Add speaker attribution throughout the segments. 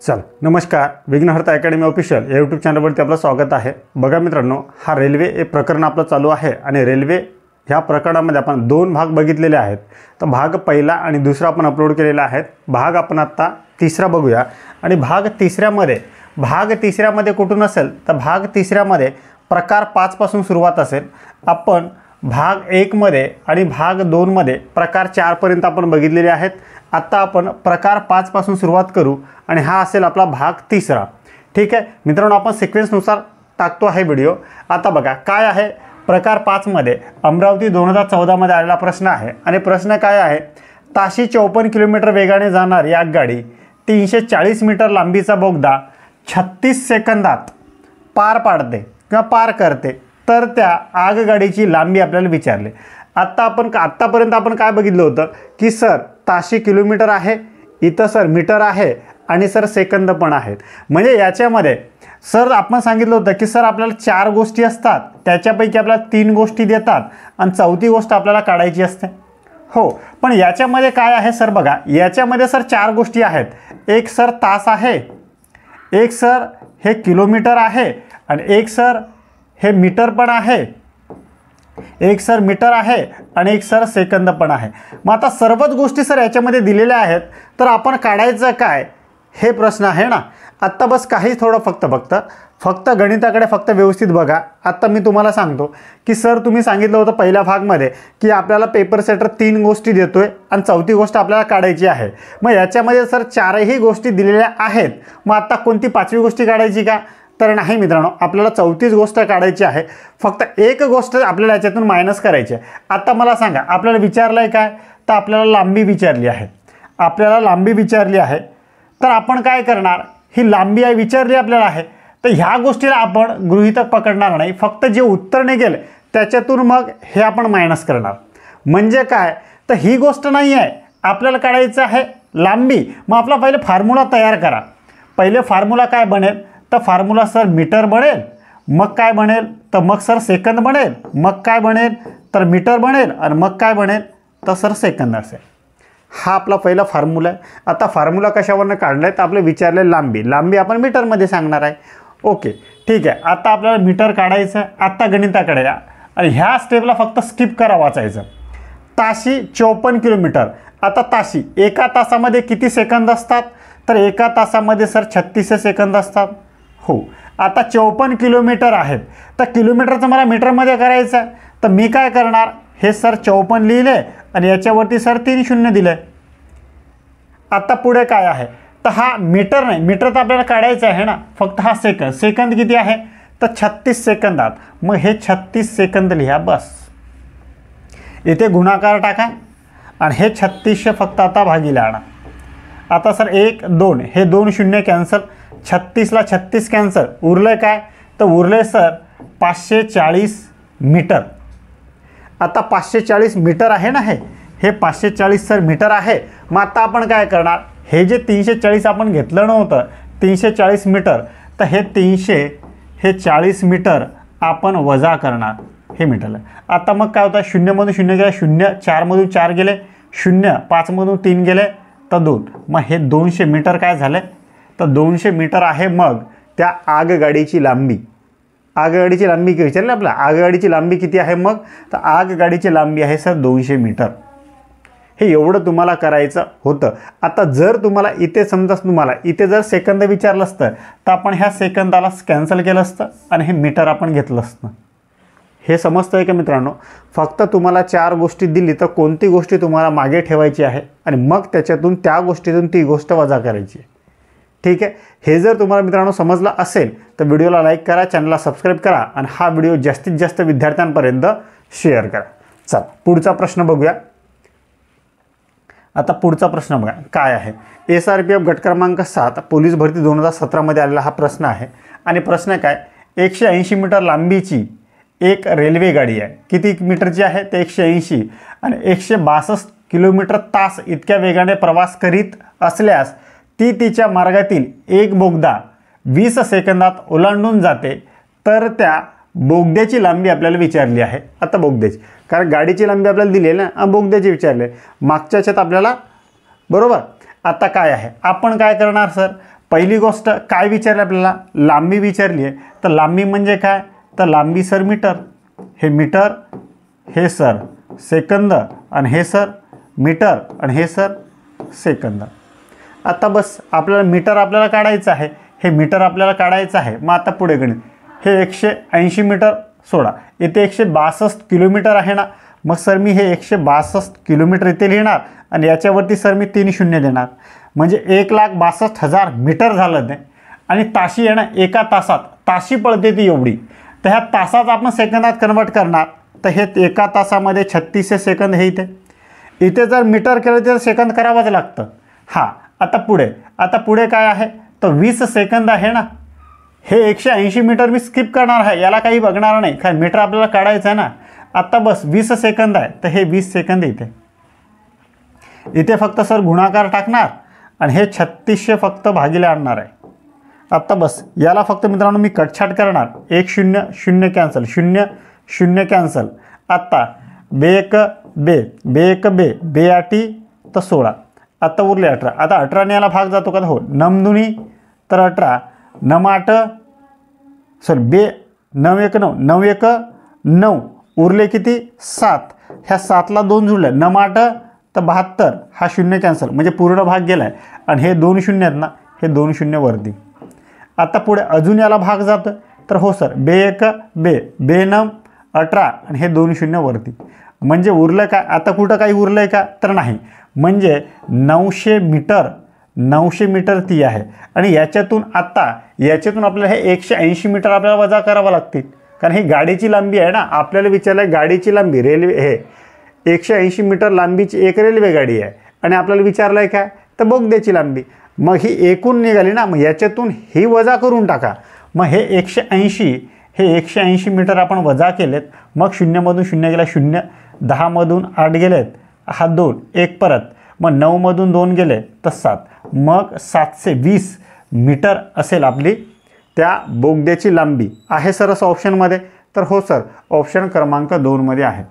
Speaker 1: चल नमस्कार, विघ्नहर्ता अकॅडमी ऑफिशियल या यूट्यूब चॅनलवरती आपलं स्वागत आहे। बघा मित्रांनो, हा रेल्वे एक प्रकरण आपलं चालू आहे आणि रेल्वे ह्या प्रकरणामध्ये आपण दोन भाग बघितलेले आहेत। तर भाग पहिला आणि दुसरा आपण अपलोड केलेला आहे। भाग आपण आता तिसरा बघूया आणि भाग तिसऱ्यामध्ये कुठून असेल तर भाग तिसऱ्यामध्ये प्रकार 5 पासून सुरुवात असेल। आपण भाग 1 मध्ये आणि भाग 2 मध्ये प्रकार 4 पर्यंत आपण बघितलेले आहेत। आता आपण प्रकार 5 पासून सुरुवात करू आणि हा असेल आपला भाग तिसरा। ठीक आहे मित्रांनो, आपण सिक्वेन्सनुसार टाकतो आहे व्हिडिओ। आता बघा काय आहे प्रकार 5 मध्ये अमरावती 2014 मध्ये आलेला प्रश्न आहे आणि प्रश्न काय आहे, ताशी 54 किलोमीटर वेगाने जाणारी आगगाडी 340 मीटर लांबीचा बोगदा 36 सेकंदात पार पाडते किंवा पार करते, तर त्या आगगाडीची लांबी आपल्याला विचारली। आत्तापर्यंत आपण काय बघितलं होतं की सर ताशी किलोमीटर आहे, इथं सर मीटर आहे आणि सर सेकंद पण आहेत। म्हणजे याच्यामध्ये सर आपण सांगितलं होतं की सर आपल्याला 4 गोष्टी असतात, त्याच्यापैकी आपल्याला 3 गोष्टी देतात आणि चौथी गोष्ट आपल्याला काढायची असते। हो, पण याच्यामध्ये काय आहे सर, बघा याच्यामध्ये सर 4 गोष्टी आहेत। एक सर तास आहे, एक सर हे किलोमीटर आहे आणि एक सर हे मीटर पण आहे, एक सर मीटर आहे आणि एक सर सेकंद पण आहे। मग आता सर्वच गोष्टी सर याच्यामध्ये दिलेल्या आहेत, तर आपण काढायचं काय हे प्रश्न आहे ना। आत्ता बस काही थोडं फक्त गणिताकडे फक्त व्यवस्थित बघा। आत्ता मी तुम्हाला सांगतो की सर तुम्ही सांगितलं होतं पहिल्या भागमध्ये की आपल्याला पेपर सेटर 3 गोष्टी देतोय आणि चौथी गोष्ट आपल्याला काढायची आहे। मग याच्यामध्ये सर 4ही गोष्टी दिलेल्या आहेत, मग आता कोणती 5वी गोष्टी काढायची का, तर नाही मित्रांनो, आपल्याला चौथीच गोष्ट काढायची आहे। फक्त एक गोष्ट आपल्याला याच्यातून मायनस करायची आहे। आता मला सांगा आपल्याला विचारलं आहे काय, तर आपल्याला लांबी विचारली आहे। तर आपण काय करणार, ही लांबी आहे विचारली आपल्याला आहे, तर ह्या गोष्टीला आपण गृहीतक पकडणार नाही, फक्त जे उत्तर निघेल त्याच्यातून मग हे आपण मायनस करणार। म्हणजे काय, तर ही गोष्ट नाही आहे, आपल्याला काढायचं आहे लांबी। मग आपला पहिले फॉर्म्युला तयार करा। पहिले फॉर्म्युला काय बनेल, तर फॉर्म्युला सर मीटर बनेल, मग काय बनेल, तर मग सर सेकंद बनेल, मग काय बनेल, तर मीटर बनेल आणि मग काय बनेल, तर सर सेकंद असेल। हा आपला पहिला फॉर्म्युला आहे। आता फॉर्म्युला कशावरनं काढलाय, तर आपले विचारले लांबी आपण मीटरमध्ये सांगणार आहे। ओके ठीक आहे, आता आपल्याला मीटर काढायचं। आता गणिताकडे या आणि ह्या स्टेपला फक्त स्किप करा, वाचायचं। ताशी 54 किलोमीटर। आता ताशी एका तासामध्ये किती सेकंद असतात, तर एका तासामध्ये सर 36 सेकंद असतात। हो, आता 54 किलोमीटर आहेत, तर किलोमीटरचं मला मीटरमध्ये करायचं आहे, तर मी काय करणार, हे सर 54 लिहिले आणि याच्यावरती सर 3 शून्य दिले। आता पुढे काय आहे, तर हा मीटर नाही, मीटर तर आपल्याला काढायचं आहे ना, फक्त हा सेकंद किती आहे, तर 36 सेकंदात। मग हे 36 सेकंद लिहा, बस इथे गुणाकार टाका आणि हे 36 फक्त आता भागीला आणा। आता सर 1 2 हे 2 शून्य कॅन्सल, 36ला 36 कॅन्सल, उरलं काय, तर उरले सर 540 मीटर। आता 540 मीटर आहे ना, हे 540 सर मीटर आहे। मग आता आपण काय करणार, हे जे 340 आपण घेतलं नव्हतं 340 मीटर, तर हे 340 मीटर आपण वजा करणार, हे मीटरला। आता मग काय होतं, 0 मधून 0 गेले 0, 4 मधून 4 गेले 0, 5 मधून 3 गेले तर 2, मग हे 200 मीटर काय झाले, तर 200 मीटर आहे। मग त्या आगगाडीची लांबी विचारली आपला, आगगाडीची लांबी किती आहे, मग तर आगगाडीची लांबी आहे सर 200 मीटर। हे एवढं तुम्हाला करायचं होतं। आता जर तुम्हाला इथे जर सेकंद विचारलं असतं, तर आपण ह्या सेकंदाला कॅन्सल केलं असतं आणि हे मीटर आपण घेतलं असतं। हे समजतंय का मित्रांनो, फक्त तुम्हाला 4 गोष्टी दिली, तर कोणती गोष्टी तुम्हाला मागे ठेवायची आहे आणि मग त्याच्यातून त्या गोष्टीतून ती गोष्ट वजा करायची आहे। ठीक आहे, हे जर तुम्हाला मित्रांनो समजलं असेल तर व्हिडिओला लाईक करा, चॅनलला सबस्क्राईब करा आणि हा व्हिडिओ जास्तीत जास्त विद्यार्थ्यांपर्यंत शेअर करा। चला पुढचा प्रश्न बघूया। आता पुढचा प्रश्न बघा काय आहे, SRPF गट क्रमांक 7 पोलीस भरती 2017 मध्ये आलेला हा प्रश्न आहे आणि प्रश्न काय, 180 मीटर लांबीची एक रेल्वे गाडी आहे, किती मीटरची आहे, ते 180 आणि 162 किलोमीटर तास इतक्या वेगाने प्रवास करीत असल्यास ती तिच्या मार्गातील एक बोगदा 20 सेकंदात ओलांडून जाते, तर त्या बोगद्याची लांबी आपल्याला विचारली आहे। आता बोगद्याची, कारण गाडीची लांबी आपल्याला दिली आहे ना, बोगद्याची विचारले मागच्या ह्याच्यात आपल्याला, बरोबर। आता काय आहे, आपण काय करणार सर, पहिली गोष्ट काय विचारली आपल्याला, लांबी विचारली आहे. तर लांबी म्हणजे काय, तर लांबी सर मीटर, हे मीटर, हे सर सेकंद, आणि हे सर मीटर, आणि हे सर सेकंद. आता बस आपल्याला मीटर आपल्याला काढायचं आहे, हे मीटर आपल्याला काढायचं आहे. मग आता पुढे गणित, हे 180 मीटर सोडा, इथे 162 किलोमीटर आहे ना. मग सर मी हे 162 किलोमीटर इथे लिहिणार आणि याच्यावरती सर मी 3 शून्य देणार, म्हणजे 1,62,000 मीटर झालं ते. आणि ताशी आहे ना, एका तासात ताशी पळते ती एवढी. तर ह्या तासात आपण सेकंदात कन्वर्ट करणार. तर हे एका तासामध्ये 36 सेकंद हे इथे जर मीटर केलं तर सेकंद करावंच लागतं. हां, आता पुढे काय आहे, तर 20 सेकंद आहे ना. हे 180 मीटर मी स्किप करणार आहे, याला काही बघणार नाही, कारण मीटर आपल्याला काढायचं आहे ना. आता बस 20 सेकंद आहे, तर हे 20 सेकंद इथे फक्त सर गुणाकार टाकणार आणि हे 3600 फक्त भागिले आणणार आहे. आत्ता बस याला फक्त मित्रांनो मी कटछाट करणार, 1 0 0 कॅन्सल, 0 0 कॅन्सल. आत्ता बे एक बे आठी तर 16, आता उरले 18. आता 18ने याला भाग जातो का, हो. 9 दुनी तर 18, 9 8 सॉरी बे 9 1 9, 9 1 9, उरले किती 7. ह्या 7ला 2 जुळले, 9 8 तर 72, हा 0 कॅन्सल, म्हणजे पूर्ण भाग गेला आहे. आणि हे 2 शून्य आहेत ना, हे 2 शून्य वरती. आता पुढे अजून याला भाग जातो, तर हो सर बे 1 बे 9 18 आणि हे 2 शून्य वरती. म्हणजे उरलं काय, आता कुठं काही उरलं आहे का, तर नाही. म्हणजे 900 मीटर ती आहे. आणि याच्यातून आपल्याला हे 180 मीटर आपल्याला वजा करावं लागतील, कारण ही गाडीची लांबी आहे ना. आपल्याला विचारलं आहे गाडीची लांबी, रेल्वे हे 180 मीटर लांबीची एक रेल्वे गाडी आहे. आणि आपल्याला विचारलं आहे काय, तर बोगद्याची लांबी. मग ही एकूण निघाली ना, मग याच्यातून ही वजा करून टाका. मग हे 180 मीटर आपण वजा केलेत. मग 0मधून 0 गेला 0, 10मधून 8 गेलेत, हा 2 1 परत, मग 9मधून 2 गेले तर 7, मग 720 मीटर असेल आपली त्या बोगद्याची लांबी. आहे सर असं ऑप्शनमध्ये, तर हो सर ऑप्शन क्रमांक 2मध्ये आहे.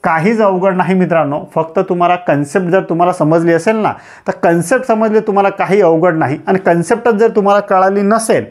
Speaker 1: काहीच अवघड नाही मित्रांनो, फक्त तुम्हाला कन्सेप्ट जर तुम्हाला समजली असेल ना, तर कन्सेप्ट समजले तुम्हाला काही अवघड नाही. आणि कन्सेप्टच जर तुम्हाला कळाली नसेल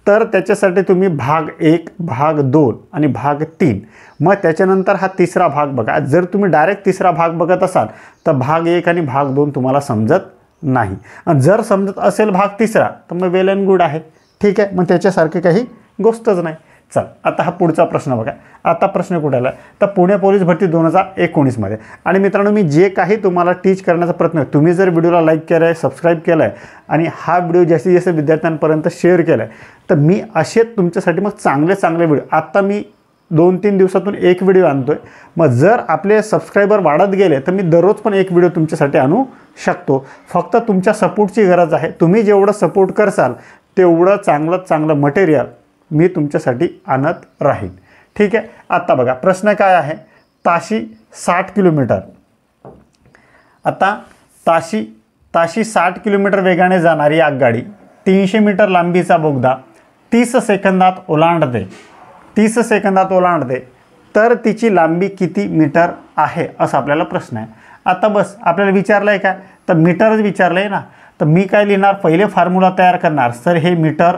Speaker 1: तर त्याच्यासाठी तुम्ही भाग 1, भाग 2 आणि भाग 3, मग त्याच्यानंतर हा तिसरा भाग बघा. जर तुम्ही डायरेक्ट तिसरा भाग बघत असाल तर भाग 1 आणि भाग 2 तुम्हाला समजत नाही. आणि जर समजत असेल भाग तिसरा तर मग वेल अँड गुड आहे, ठीक आहे. मग त्याच्यासारखी काही गोष्टच नाही. चल आता हा पुढचा प्रश्न बघा. आता प्रश्न कुठे आला, तर पुणे पोलीस भरती 2019मध्ये. आणि मित्रांनो मी जे काही तुम्हाला टीच करण्याचा प्रयत्न, तुम्ही जर व्हिडिओला लाईक केलं आहे, सबस्क्राईब केलं आहे आणि हा व्हिडिओ जास्तीत जास्त विद्यार्थ्यांपर्यंत शेअर केला आहे, तर मी असे तुमच्यासाठी मग चांगले व्हिडिओ, आत्ता मी 2-3 दिवसातून एक व्हिडिओ आणतोय. मग जर आपले सबस्क्रायबर वाढत गेले तर मी दररोज पण एक व्हिडिओ तुमच्यासाठी आणू शकतो. फक्त तुमच्या सपोर्टची गरज आहे. तुम्ही जेवढं सपोर्ट करसाल तेवढं चांगलं मटेरियल मी तुमच्यासाठी आणत राहीन, ठीक आहे. आता बघा प्रश्न काय आहे, ताशी 60 किलोमीटर. आता ताशी 60 किलोमीटर वेगाने जाणारी आगगाडी 300 मीटर लांबीचा बोगदा 30 सेकंदात ओलांडते, तर तिची लांबी किती मीटर आहे असा आपल्याला प्रश्न आहे. आता बस आपल्याला विचारलं आहे काय, तर मीटरच विचारलं आहे ना. तर मी काय लिहिणार, पहिले फॉर्म्युला तयार करणार. सर हे मीटर,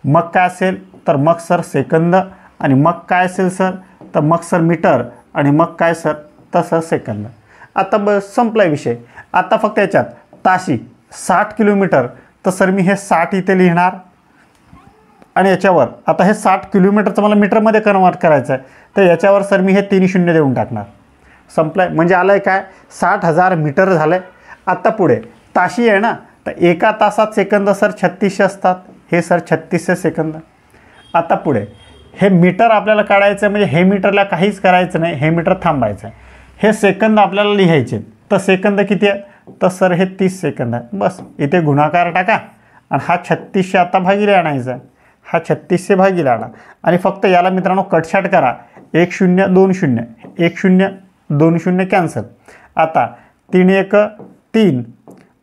Speaker 1: मग काय असेल तर मग सर सेकंद, आणि मग काय असेल सर तर मग सर मीटर, आणि मग काय सर तर सर सेकंद. आता बस संपला विषय. आता फक्त याच्यात ताशी 60 किलोमीटर, तर सर मी हे 60 इथे लिहिणार. आणि याच्यावर आता हे 60 किलोमीटरचं मला मीटरमध्ये कन्वर्ट करायचं आहे, तर याच्यावर सर मी हे 3 शून्य देऊन टाकणार. संपलं म्हणजे आलं आहे काय, 60,000 मीटर झालं आहे. आता पुढे ताशी आहे ना, तर एका तासात सेकंद सर 3600 असतात, हे सर 3600 सेकंद. आता पुढे हे मीटर आपल्याला काढायचं आहे, म्हणजे हे मीटरला काहीच करायचं नाही, हे मीटर थांबायचं आहे. हे सेकंद आपल्याला लिहायचे, तर सेकंद किती आहे, तर सर हे 30 सेकंद आहे. बस इथे गुणाकार टाका आणि हा 3600 आता भागिले आणायचा आहे, हा 3600 भागिले आणा. आणि फक्त याला मित्रांनो कटछाट करा, 1 0 2 0, 1 0 2 0 कॅन्सल. आता 3 1 3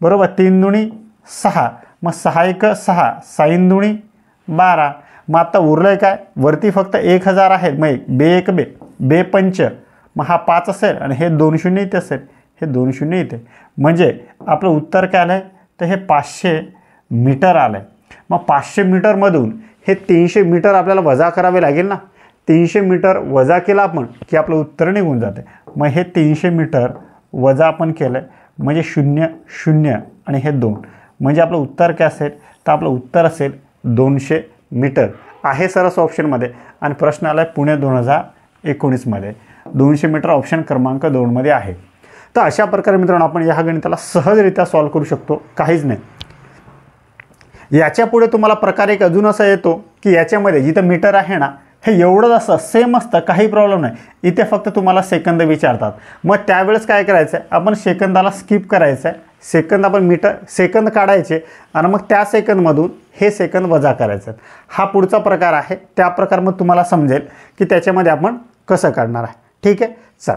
Speaker 1: बरोबर, 3 दुनी 6, मग 6 1 6, 6 दुनी 12. मग आता उरलं आहे काय, वरती फक्त 1000 आहे, मग बे 1 बे 5, मग हा 5 असेल आणि हे 2 शून्य इथे असेल, हे 2 शून्य इथे. म्हणजे आपलं उत्तर काय आलं आहे, तर हे 500 मीटर आलं आहे. मग 500 मीटरमधून हे 300 मीटर आपल्याला वजा करावे लागेल ना. 300 मीटर वजा केलं आपण की आपलं उत्तर निघून जाते. मग हे 300 मीटर वजा आपण केलं म्हणजे 0 0 आणि हे 2 म्हणजे आपलं उत्तर काय असेल तर आपलं उत्तर असेल 200 मीटर आहे सरस ऑप्शनमध्ये. आणि प्रश्न आला आहे पुणे 2019मध्ये 200 मीटर ऑप्शन क्रमांक 2मध्ये आहे. तर अशा प्रकारे मित्रांनो आपण या गणिताला सहजरित्या सॉल्व करू शकतो, काहीच नाही. याच्या पुढे तुम्हाला प्रकार एक अजून असा येतो की याच्यामध्ये जिथं मीटर आहे ना हे एवढंच असं सेम असतं, काही प्रॉब्लेम नाही. इथे फक्त तुम्हाला सेकंद विचारतात. मग त्यावेळेस काय करायचं आहे, आपण सेकंदाला स्किप करायचं आहे. सेकंद आपण सेकंद काढायचे आणि मग त्या सेकंदमधून हे सेकंद वजा करायचं. हा पुढचा प्रकार आहे. त्या प्रकार मग तुम्हाला समजेल की त्याच्यामध्ये आपण कसं काढणार आहे. ठीक आहे. चल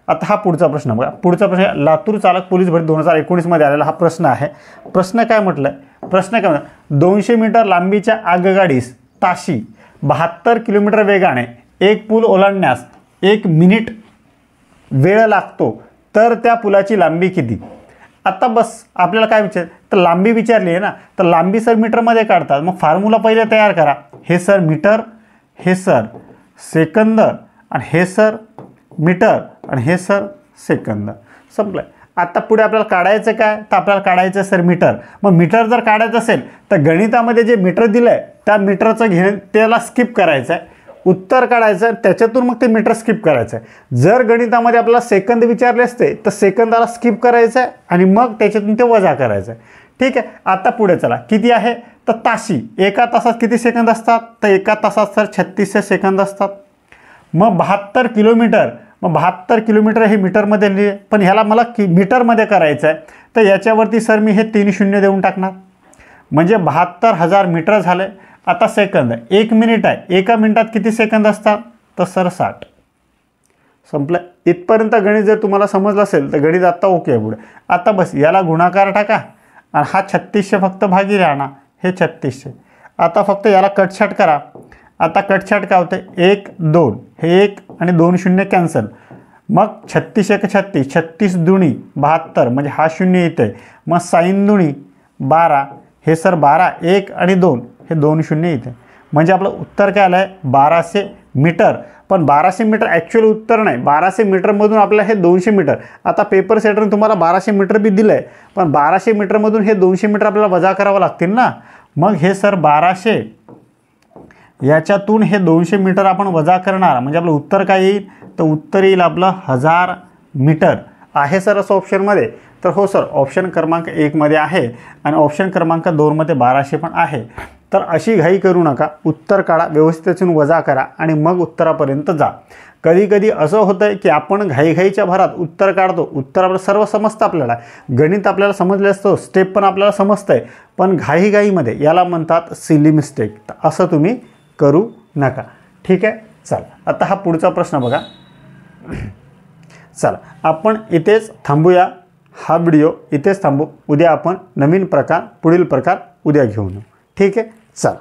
Speaker 1: आता हा पुढचा प्रश्न बघा. पुढचा प्रश्न लातूर चालक पोलीस भरती 2019मध्ये आलेला हा प्रश्न आहे. प्रश्न काय म्हटलं आहे, प्रश्न काय म्हटलं, 200 मीटर लांबीच्या आगगाडीस ताशी 72 किलोमीटर वेगाने एक पूल ओलांडण्यास 1 मिनिट वेळ लागतो, तर त्या पुलाची लांबी किती. आता बस आपल्याला काय तर लांबी विचारली आहे ना, तर लांबी सर मीटरमध्ये काढतात. मग फॉर्म्युला पहिले तयार करा. हे सर मीटर, हे सर सेकंद आणि हे सर मीटर आणि हे सर सेकंद. संपलं. आता पुढे आपल्याला काढायचं काय, तर आपल्याला काढायचं सर मीटर. मग मीटर जर काढायचं असेल तर गणितामध्ये जे मीटर दिलं आहे त्या मीटरचं घेणं त्याला स्किप करायचं आहे, उत्तर काढायचं, त्याच्यातून मग ते मीटर स्किप करायचं आहे. जर गणितामध्ये आपल्याला सेकंद विचारले असते तर सेकंदाला स्किप करायचं आहे आणि मग त्याच्यातून ते वजा करायचं आहे. ठीक आहे. आता पुढे चला, किती आहे तर ताशी. एका तासात किती सेकंद असतात, तर एका तासात सर 3600 सेकंद असतात. मग 72 किलोमीटर, मग 72 किलोमीटर हे मीटरमध्ये लिहिले, पण ह्याला मला मीटरमध्ये करायचं आहे. तर याच्यावरती सर मी हे 3 शून्य देऊन टाकणार म्हणजे 72,000 मीटर झाले. आता सेकंद, 1 मिनिट आहे, एका मिनिटात किती सेकंद असतात तर सर 60. संपलं. इथपर्यंत गणित जर तुम्हाला समजलं असेल तर गणित आत्ता ओके आहे. पुढे आता बस याला गुणाकार टाका आणि हा 3600 फक्त भागी राहणार, हे 3600. आता फक्त याला कटछाट करा. आता कटछाट काय होते, 1 2 हे 1 आणि 2 शून्य कॅन्सल. मग 36 1 36, 36 दुणी 72 म्हणजे हा शून्य येते. मग साईन दुणी 12, हे सर 12, 1 आणि 2 हे 2 शून्य येते. म्हणजे आपलं उत्तर काय आलं आहे 1200 मीटर. पण 1200 मीटर ॲक्च्युअल उत्तर नाही, 1200 मीटरमधून आपल्याला हे 200 मीटर. आता पेपर सेटरने तुम्हाला 1200 मीटर बी दिलं आहे, पण 1200 मीटरमधून हे 200 मीटर आपल्याला वजा करावं लागतील ना. मग हे सर 1200 याच्यातून हे 200 मीटर आपण वजा करणार म्हणजे आपलं उत्तर काय येईल, तर उत्तर येईल आपलं 1000 मीटर. आहे सर असं ऑप्शनमध्ये. तर हो सर, ऑप्शन क्रमांक 1मध्ये आहे आणि ऑप्शन क्रमांक 2मध्ये 1200 पण आहे. तर अशी घाई करू नका, उत्तर काढा, व्यवस्थित वजा करा आणि मग उत्तरापर्यंत जा. कधी कधी असं होतं आहे की आपण घाईघाईच्या भरात उत्तर काढतो. उत्तर आपलं सर्व समजतं, आपल्याला गणित आपल्याला समजले असतं, स्टेप पण आपल्याला समजतं आहे, पण घाईघाईमध्ये याला म्हणतात सिली मिस्टेक. तर असं तुम्ही करू नका. ठीक आहे. चला आता हा पुढचा प्रश्न बघा. चला आपण इथेच थांबूया. हा व्हिडिओ इथेच थांबू. उद्या आपण नवीन प्रकार, पुढील प्रकार उद्या घेऊन येऊ. ठीक आहे. चला.